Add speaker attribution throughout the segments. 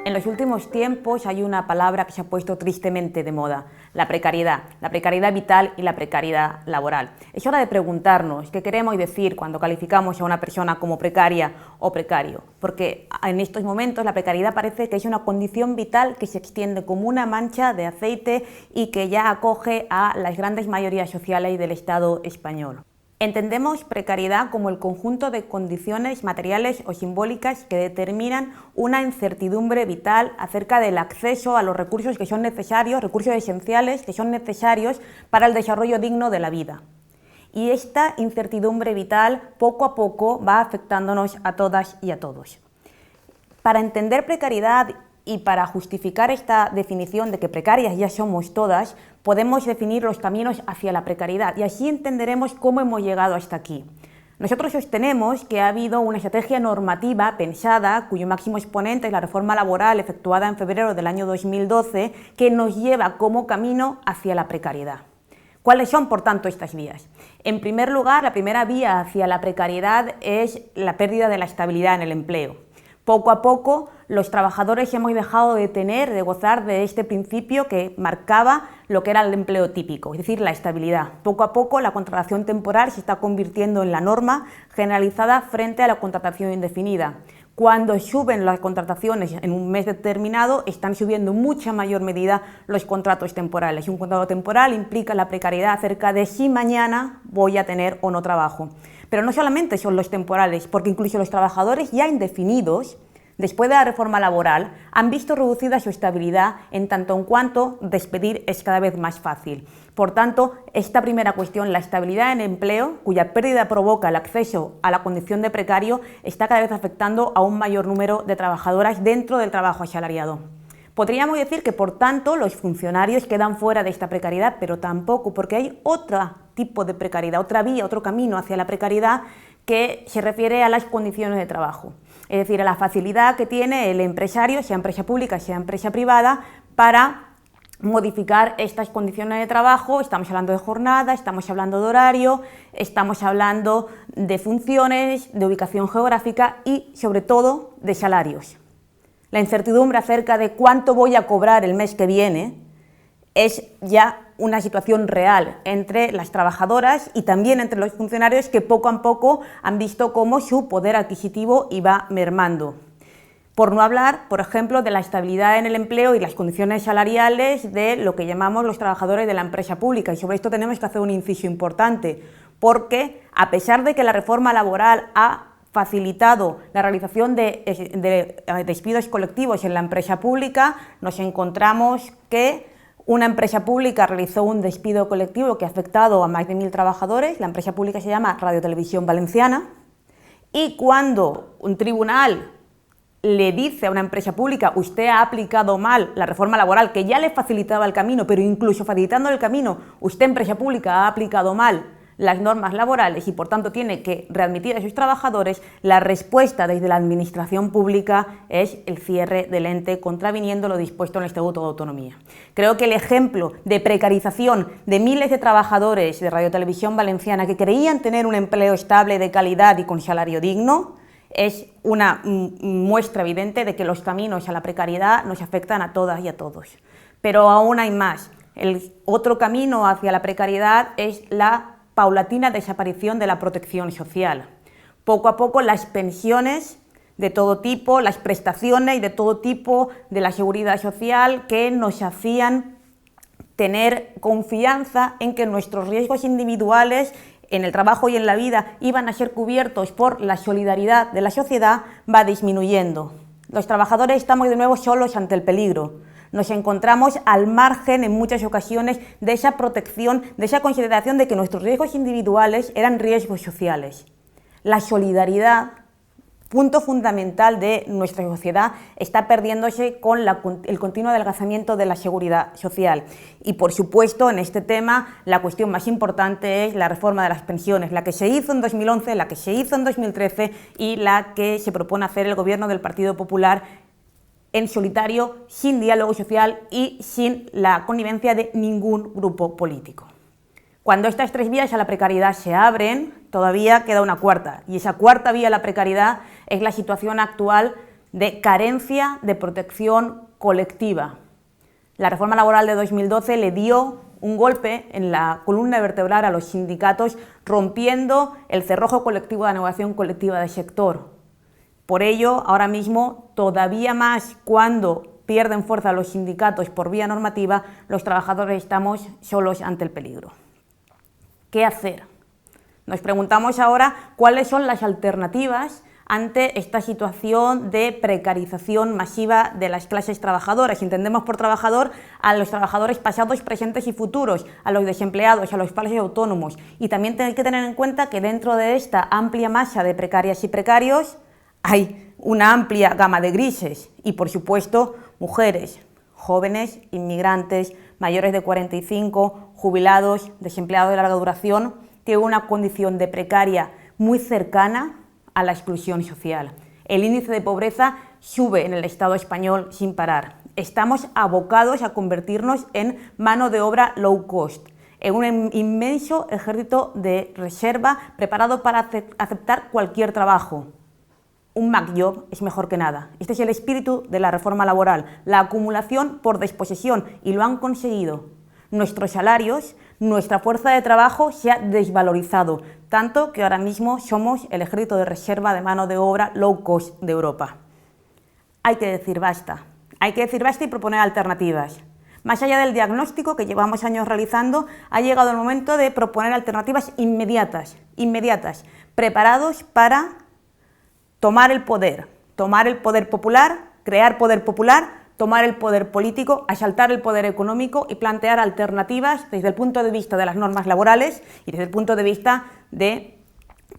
Speaker 1: En los últimos tiempos hay una palabra que se ha puesto tristemente de moda, la precariedad vital y la precariedad laboral. Es hora de preguntarnos qué queremos decir cuando calificamos a una persona como precaria o precario, porque en estos momentos la precariedad parece que es una condición vital que se extiende como una mancha de aceite y que ya acoge a las grandes mayorías sociales del Estado español. Entendemos precariedad como el conjunto de condiciones materiales o simbólicas que determinan una incertidumbre vital acerca del acceso a los recursos que son necesarios, recursos esenciales que son necesarios para el desarrollo digno de la vida. Y esta incertidumbre vital poco a poco va afectándonos a todas y a todos. Para entender precariedad y para justificar esta definición de que precarias ya somos todas, podemos definir los caminos hacia la precariedad y así entenderemos cómo hemos llegado hasta aquí. Nosotros sostenemos que ha habido una estrategia normativa pensada, cuyo máximo exponente es la reforma laboral efectuada en febrero del año 2012, que nos lleva como camino hacia la precariedad. ¿Cuáles son, por tanto, estas vías? En primer lugar, la primera vía hacia la precariedad es la pérdida de la estabilidad en el empleo. Poco a poco, los trabajadores hemos dejado de gozar de este principio que marcaba lo que era el empleo típico, es decir, la estabilidad. Poco a poco, la contratación temporal se está convirtiendo en la norma generalizada frente a la contratación indefinida. Cuando suben las contrataciones en un mes determinado, están subiendo en mucha mayor medida los contratos temporales. Un contrato temporal implica la precariedad acerca de si mañana voy a tener o no trabajo. Pero no solamente son los temporales, porque incluso los trabajadores ya indefinidos, después de la reforma laboral, han visto reducida su estabilidad en tanto en cuanto despedir es cada vez más fácil. Por tanto, esta primera cuestión, la estabilidad en empleo, cuya pérdida provoca el acceso a la condición de precario, está cada vez afectando a un mayor número de trabajadoras dentro del trabajo asalariado. Podríamos decir que, por tanto, los funcionarios quedan fuera de esta precariedad, pero tampoco, porque hay otro tipo de precariedad, otra vía, otro camino hacia la precariedad que se refiere a las condiciones de trabajo. Es decir, a la facilidad que tiene el empresario, sea empresa pública, sea empresa privada, para modificar estas condiciones de trabajo. Estamos hablando de jornada, estamos hablando de horario, estamos hablando de funciones, de ubicación geográfica y, sobre todo, de salarios. La incertidumbre acerca de cuánto voy a cobrar el mes que viene es ya una situación real entre las trabajadoras y también entre los funcionarios que poco a poco han visto cómo su poder adquisitivo iba mermando. Por no hablar, por ejemplo, de la estabilidad en el empleo y las condiciones salariales de lo que llamamos los trabajadores de la empresa pública. Y sobre esto tenemos que hacer un inciso importante, porque a pesar de que la reforma laboral ha facilitado la realización de despidos colectivos en la empresa pública, nos encontramos que una empresa pública realizó un despido colectivo que ha afectado a más de 1.000 trabajadores. La empresa pública se llama Radio Televisión Valenciana, y cuando un tribunal le dice a una empresa pública: usted ha aplicado mal la reforma laboral que ya le facilitaba el camino, pero incluso facilitando el camino, usted, empresa pública, ha aplicado mal las normas laborales y por tanto tiene que readmitir a sus trabajadores, la respuesta desde la administración pública es el cierre del ente, contraviniendo lo dispuesto en el Estatuto de Autonomía. Creo que el ejemplo de precarización de miles de trabajadores de Radio Televisión Valenciana que creían tener un empleo estable, de calidad y con salario digno es una muestra evidente de que los caminos a la precariedad nos afectan a todas y a todos. Pero aún hay más. El otro camino hacia la precariedad es la paulatina desaparición de la protección social. Poco a poco las pensiones de todo tipo, las prestaciones de todo tipo de la seguridad social que nos hacían tener confianza en que nuestros riesgos individuales en el trabajo y en la vida iban a ser cubiertos por la solidaridad de la sociedad, va disminuyendo. Los trabajadores estamos de nuevo solos ante el peligro. Nos encontramos al margen en muchas ocasiones de esa protección, de esa consideración de que nuestros riesgos individuales eran riesgos sociales. La solidaridad, punto fundamental de nuestra sociedad, está perdiéndose con el continuo adelgazamiento de la seguridad social. Y por supuesto, en este tema, la cuestión más importante es la reforma de las pensiones, la que se hizo en 2011, la que se hizo en 2013 y la que se propone hacer el Gobierno del Partido Popular en solitario, sin diálogo social y sin la connivencia de ningún grupo político. Cuando estas tres vías a la precariedad se abren, todavía queda una cuarta, y esa cuarta vía a la precariedad es la situación actual de carencia de protección colectiva. La reforma laboral de 2012 le dio un golpe en la columna vertebral a los sindicatos, rompiendo el cerrojo colectivo de la negociación colectiva del sector. Por ello, ahora mismo, todavía más cuando pierden fuerza los sindicatos por vía normativa, los trabajadores estamos solos ante el peligro. ¿Qué hacer? Nos preguntamos ahora cuáles son las alternativas ante esta situación de precarización masiva de las clases trabajadoras. Entendemos por trabajador a los trabajadores pasados, presentes y futuros, a los desempleados, a los falsos autónomos. Y también hay que tener en cuenta que dentro de esta amplia masa de precarias y precarios hay una amplia gama de grises y, por supuesto, mujeres, jóvenes, inmigrantes, mayores de 45, jubilados, desempleados de larga duración, tienen una condición de precaria muy cercana a la exclusión social. El índice de pobreza sube en el Estado español sin parar. Estamos abocados a convertirnos en mano de obra low cost, en un inmenso ejército de reserva preparado para aceptar cualquier trabajo. Un McJob es mejor que nada. Este es el espíritu de la reforma laboral, la acumulación por desposesión, y lo han conseguido. Nuestros salarios, nuestra fuerza de trabajo se ha desvalorizado, tanto que ahora mismo somos el ejército de reserva de mano de obra low cost de Europa. Hay que decir basta y proponer alternativas. Más allá del diagnóstico que llevamos años realizando, ha llegado el momento de proponer alternativas inmediatas, preparados para tomar el poder popular, crear poder popular, tomar el poder político, asaltar el poder económico y plantear alternativas desde el punto de vista de las normas laborales y desde el punto de vista de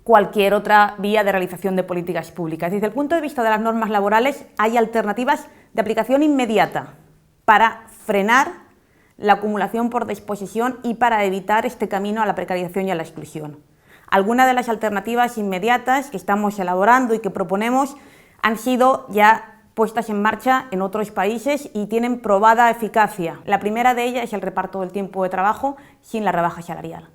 Speaker 1: cualquier otra vía de realización de políticas públicas. Desde el punto de vista de las normas laborales hay alternativas de aplicación inmediata para frenar la acumulación por desposesión y para evitar este camino a la precarización y a la exclusión. Algunas de las alternativas inmediatas que estamos elaborando y que proponemos han sido ya puestas en marcha en otros países y tienen probada eficacia. La primera de ellas es el reparto del tiempo de trabajo sin la rebaja salarial.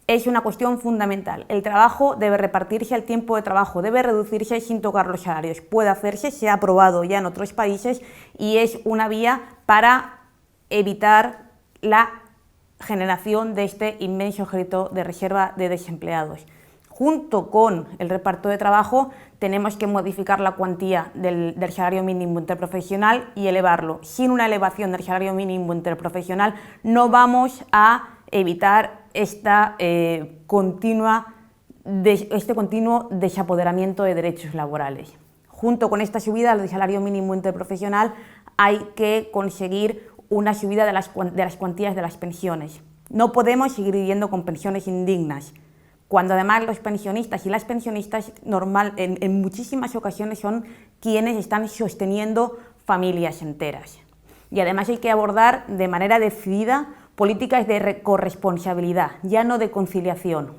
Speaker 1: Es una cuestión fundamental. El trabajo debe repartirse, el tiempo de trabajo debe reducirse sin tocar los salarios. Puede hacerse, se ha aprobado ya en otros países y es una vía para evitar la generación de este inmenso ejército de reserva de desempleados. Junto con el reparto de trabajo tenemos que modificar la cuantía del salario mínimo interprofesional y elevarlo. Sin una elevación del salario mínimo interprofesional no vamos a evitar este continuo desapoderamiento de derechos laborales. Junto con esta subida del salario mínimo interprofesional hay que conseguir una subida de las cuantías de las pensiones. No podemos seguir viviendo con pensiones indignas, cuando además los pensionistas y las pensionistas en muchísimas ocasiones son quienes están sosteniendo familias enteras. Y además hay que abordar de manera decidida políticas de corresponsabilidad, ya no de conciliación.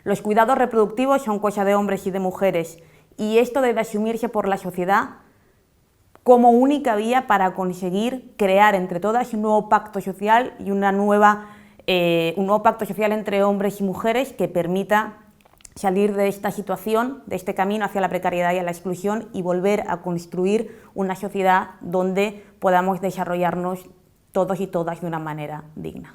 Speaker 1: Los cuidados reproductivos son cosa de hombres y de mujeres, y esto debe asumirse por la sociedad como única vía para conseguir crear entre todas un nuevo pacto social y un nuevo pacto social entre hombres y mujeres que permita salir de esta situación, de este camino hacia la precariedad y a la exclusión y volver a construir una sociedad donde podamos desarrollarnos todos y todas de una manera digna.